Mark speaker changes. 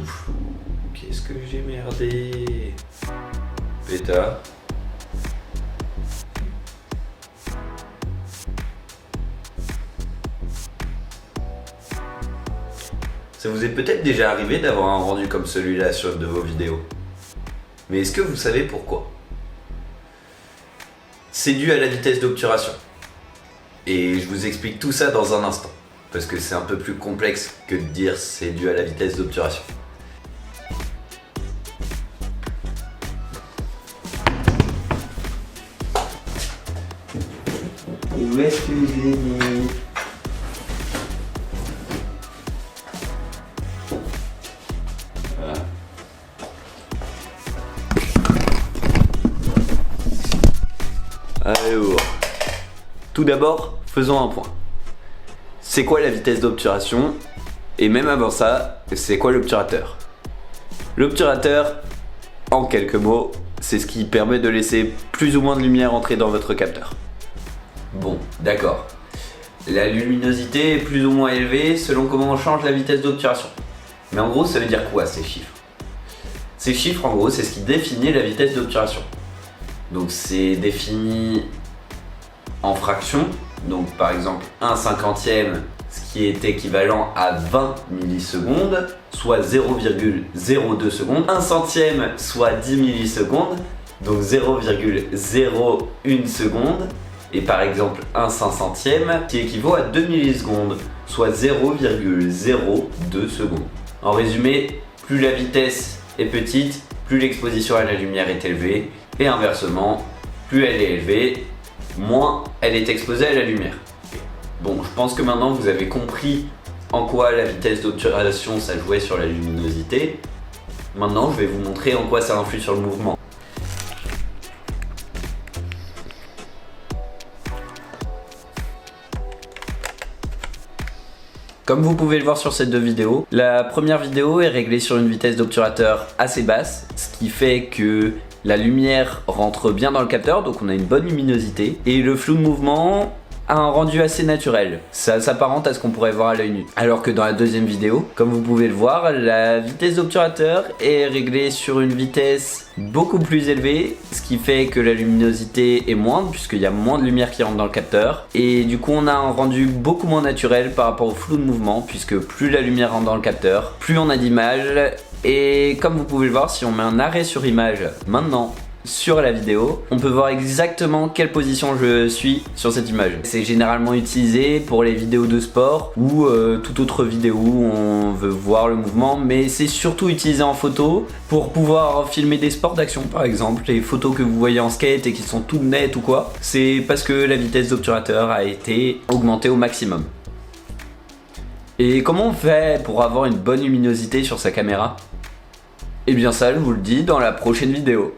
Speaker 1: tout flou. Qu'est-ce que j'ai merdé? Pétard. Ça vous est peut-être déjà arrivé d'avoir un rendu comme celui-là sur une de vos vidéos. Mais est-ce que vous savez pourquoi? C'est dû à la vitesse d'obturation. Et je vous explique tout ça dans un instant. Parce que c'est un peu plus complexe que de dire c'est dû à la vitesse d'obturation. Où est-ce que je l'ai mis? Voilà. Alors, tout d'abord, faisons un point. C'est quoi la vitesse d'obturation? Et même avant ça, c'est quoi l'obturateur? L'obturateur, en quelques mots, c'est ce qui permet de laisser plus ou moins de lumière entrer dans votre capteur. Bon, d'accord. La luminosité est plus ou moins élevée selon comment on change la vitesse d'obturation. Mais en gros, ça veut dire quoi ces chiffres? Ces chiffres, en gros, c'est ce qui définit la vitesse d'obturation. Donc c'est défini en fractions. Donc par exemple 1/50, ce qui est équivalent à 20 millisecondes, soit 0,02 secondes. 1 centième, soit 10 millisecondes, donc 0,01 seconde. Et par exemple 1 500e, qui équivaut à 2 millisecondes, soit 0,02 secondes. En résumé, plus la vitesse est petite, plus l'exposition à la lumière est élevée, et inversement, plus elle est élevée, moins elle est exposée à la lumière. Bon, je pense que maintenant vous avez compris en quoi la vitesse d'obturation ça jouait sur la luminosité. Maintenant, je vais vous montrer en quoi ça influe sur le mouvement. Comme vous pouvez le voir sur ces deux vidéos, la première vidéo est réglée sur une vitesse d'obturateur assez basse, ce qui fait que la lumière rentre bien dans le capteur, donc on a une bonne luminosité. Et le flou de mouvement a un rendu assez naturel. Ça s'apparente à ce qu'on pourrait voir à l'œil nu. Alors que dans la deuxième vidéo, comme vous pouvez le voir, la vitesse d'obturateur est réglée sur une vitesse beaucoup plus élevée, ce qui fait que la luminosité est moindre, puisqu'il y a moins de lumière qui rentre dans le capteur. Et du coup, on a un rendu beaucoup moins naturel par rapport au flou de mouvement, puisque plus la lumière rentre dans le capteur, plus on a d'images. Et comme vous pouvez le voir, si on met un arrêt sur image maintenant sur la vidéo, on peut voir exactement quelle position je suis sur cette image. C'est généralement utilisé pour les vidéos de sport ou toute autre vidéo où on veut voir le mouvement, mais c'est surtout utilisé en photo pour pouvoir filmer des sports d'action par exemple. Les photos que vous voyez en skate et qui sont toutes nettes ou quoi, c'est parce que la vitesse d'obturateur a été augmentée au maximum. Et comment on fait pour avoir une bonne luminosité sur sa caméra? Eh bien ça, je vous le dis dans la prochaine vidéo.